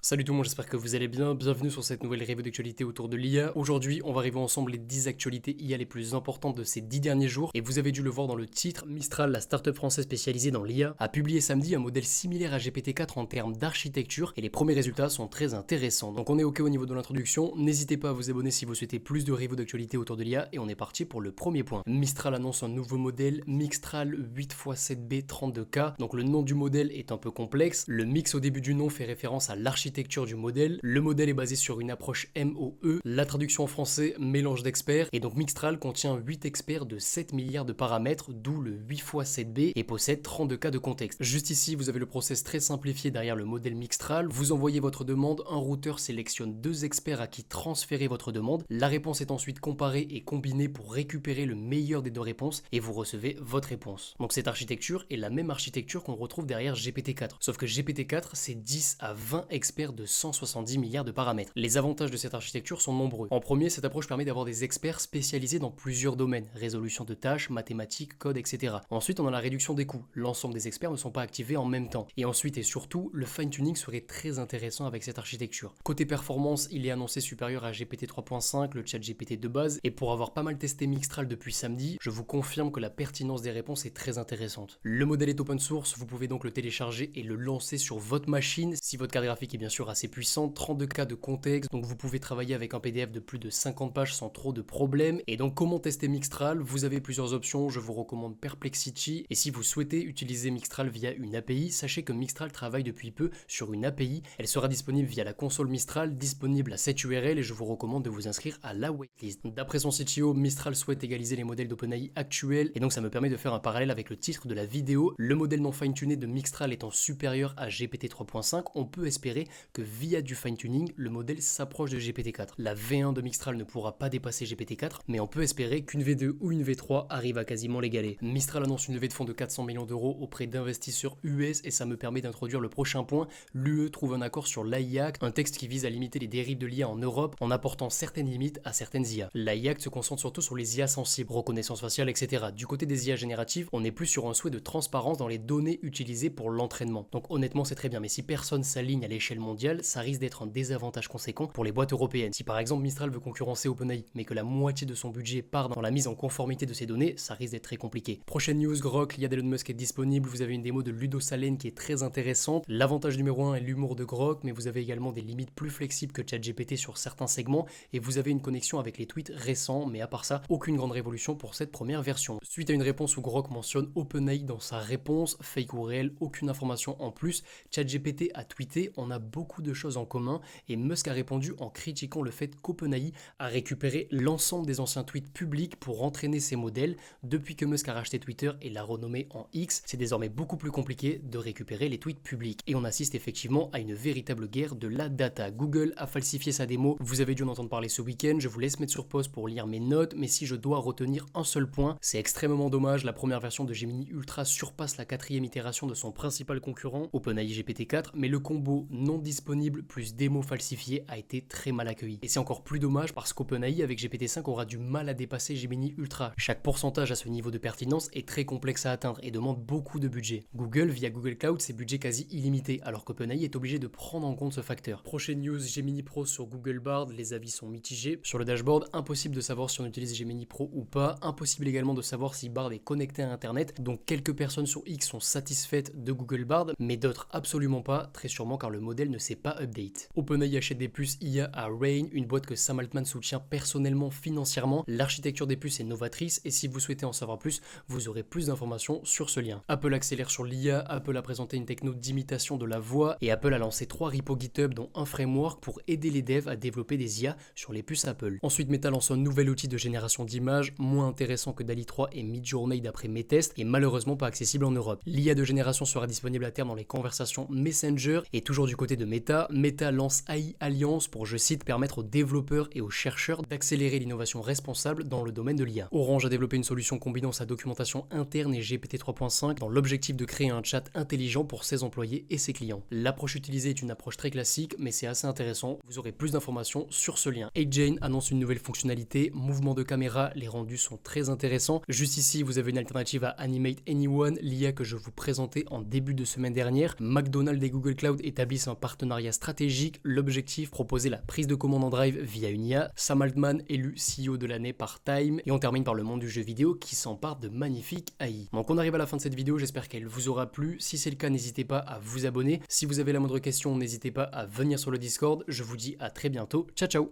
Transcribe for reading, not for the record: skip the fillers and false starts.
Salut tout le monde, j'espère que vous allez bien. Bienvenue sur cette nouvelle revue d'actualité autour de l'IA. Aujourd'hui, on va revoir ensemble les 10 actualités IA les plus importantes de ces 10 derniers jours. Et vous avez dû le voir dans le titre, Mistral, la startup française spécialisée dans l'IA, a publié samedi un modèle similaire à GPT-4 en termes d'architecture et les premiers résultats sont très intéressants. Donc on est OK au niveau de l'introduction. N'hésitez pas à vous abonner si vous souhaitez plus de revues d'actualité autour de l'IA et on est parti pour le premier point. Mistral annonce un nouveau modèle, Mixtral 8x7B 32K. Donc le nom du modèle est un peu complexe. Le mix au début du nom fait référence à l'architecture du modèle. Le modèle est basé sur une approche MOE. La traduction en français, mélange d'experts. Et donc Mixtral contient 8 experts de 7 milliards de paramètres, d'où le 8x7B et possède 32 cas de contexte. Juste ici, vous avez le process très simplifié derrière le modèle Mixtral. Vous envoyez votre demande, un routeur sélectionne 2 experts à qui transférer votre demande. La réponse est ensuite comparée et combinée pour récupérer le meilleur des deux réponses et vous recevez votre réponse. Donc cette architecture est la même architecture qu'on retrouve derrière GPT-4. Sauf que GPT-4, c'est 10 à 20 experts de 170 milliards de paramètres. Les avantages de cette architecture sont nombreux. En premier, cette approche permet d'avoir des experts spécialisés dans plusieurs domaines, résolution de tâches, mathématiques, code, etc. Ensuite, on a la réduction des coûts. L'ensemble des experts ne sont pas activés en même temps. Et ensuite et surtout, le fine-tuning serait très intéressant avec cette architecture. Côté performance, il est annoncé supérieur à GPT 3.5, le chat GPT de base, et pour avoir pas mal testé Mixtral depuis samedi, je vous confirme que la pertinence des réponses est très intéressante. Le modèle est open source, vous pouvez donc le télécharger et le lancer sur votre machine, si votre carte graphique est bien sûr assez puissante, 32 cas de contexte, donc vous pouvez travailler avec un PDF de plus de 50 pages sans trop de problèmes. Et donc comment tester Mixtral? Vous avez plusieurs options, je vous recommande Perplexity, et si vous souhaitez utiliser Mixtral via une API, sachez que Mixtral travaille depuis peu sur une API, elle sera disponible via la console Mistral, disponible à cette URL et je vous recommande de vous inscrire à la waitlist. D'après son CTO, Mistral souhaite égaliser les modèles d'OpenAI actuels, et donc ça me permet de faire un parallèle avec le titre de la vidéo. Le modèle non fine-tuné de Mixtral étant supérieur à GPT 3.5, on peut espérer que via du fine-tuning, le modèle s'approche de GPT-4. La V1 de Mistral ne pourra pas dépasser GPT-4, mais on peut espérer qu'une V2 ou une V3 arrive à quasiment l'égaler. Mistral annonce une levée de fonds de 400 millions d'euros auprès d'investisseurs US et ça me permet d'introduire le prochain point. L'UE trouve un accord sur l'AI Act, un texte qui vise à limiter les dérives de l'IA en Europe en apportant certaines limites à certaines IA. L'AI Act se concentre surtout sur les IA sensibles, reconnaissance faciale, etc. Du côté des IA génératives, on est plus sur un souhait de transparence dans les données utilisées pour l'entraînement. Donc honnêtement, c'est très bien, mais si personne s'aligne à l'échelle mondiale, ça risque d'être un désavantage conséquent pour les boîtes européennes. Si par exemple Mistral veut concurrencer OpenAI, mais que la moitié de son budget part dans la mise en conformité de ces données, ça risque d'être très compliqué. Prochaine news, Grok, l'IA d'Elon Musk est disponible, vous avez une démo de Ludo Salen qui est très intéressante. L'avantage numéro 1 est l'humour de Grok, mais vous avez également des limites plus flexibles que ChatGPT sur certains segments, et vous avez une connexion avec les tweets récents, mais à part ça, aucune grande révolution pour cette première version. Suite à une réponse où Grok mentionne OpenAI dans sa réponse, fake ou réel, aucune information en plus, ChatGPT a tweeté, on a beaucoup de choses en commun, et Musk a répondu en critiquant le fait qu'OpenAI a récupéré l'ensemble des anciens tweets publics pour entraîner ses modèles. Depuis que Musk a racheté Twitter et l'a renommé en X, c'est désormais beaucoup plus compliqué de récupérer les tweets publics. Et on assiste effectivement à une véritable guerre de la data. Google a falsifié sa démo, vous avez dû en entendre parler ce week-end, je vous laisse mettre sur pause pour lire mes notes, mais si je dois retenir un seul point, c'est extrêmement dommage, la première version de Gemini Ultra surpasse la 4e itération de son principal concurrent, OpenAI GPT-4, mais le combo non disponible plus démo falsifié a été très mal accueilli. Et c'est encore plus dommage parce qu'OpenAI avec GPT-5 aura du mal à dépasser Gemini Ultra. Chaque pourcentage à ce niveau de pertinence est très complexe à atteindre et demande beaucoup de budget. Google, via Google Cloud, ses budgets quasi illimités, alors qu'OpenAI est obligé de prendre en compte ce facteur. Prochaine news, Gemini Pro sur Google Bard, les avis sont mitigés. Sur le dashboard, impossible de savoir si on utilise Gemini Pro ou pas, impossible également de savoir si Bard est connecté à Internet, donc quelques personnes sur X sont satisfaites de Google Bard, mais d'autres absolument pas, très sûrement car le modèle ne s'est pas update. OpenAI achète des puces IA à Rain, une boîte que Sam Altman soutient personnellement financièrement. L'architecture des puces est novatrice et si vous souhaitez en savoir plus, vous aurez plus d'informations sur ce lien. Apple accélère sur l'IA, Apple a présenté une techno d'imitation de la voix et Apple a lancé 3 repos GitHub dont un framework pour aider les devs à développer des IA sur les puces Apple. Ensuite, Meta lance un nouvel outil de génération d'images, moins intéressant que DALL-E 3 et Midjourney d'après mes tests et malheureusement pas accessible en Europe. L'IA de génération sera disponible à terme dans les conversations Messenger et toujours du côté de Meta, Meta lance AI Alliance pour, je cite, permettre aux développeurs et aux chercheurs d'accélérer l'innovation responsable dans le domaine de l'IA. Orange a développé une solution combinant sa documentation interne et GPT 3.5 dans l'objectif de créer un chat intelligent pour ses employés et ses clients. L'approche utilisée est une approche très classique, mais c'est assez intéressant. Vous aurez plus d'informations sur ce lien. AgeJane annonce une nouvelle fonctionnalité, mouvement de caméra, les rendus sont très intéressants. Juste ici, vous avez une alternative à Animate Anyone, l'IA que je vous présentais en début de semaine dernière. McDonald's et Google Cloud établissent un partenariat partenariat stratégique, l'objectif, proposer la prise de commande en drive via une IA, Sam Altman élu CEO de l'année par Time, et on termine par le monde du jeu vidéo qui s'empare de magnifiques AI. Donc on arrive à la fin de cette vidéo, j'espère qu'elle vous aura plu. Si c'est le cas, n'hésitez pas à vous abonner. Si vous avez la moindre question, n'hésitez pas à venir sur le Discord. Je vous dis à très bientôt. Ciao ciao.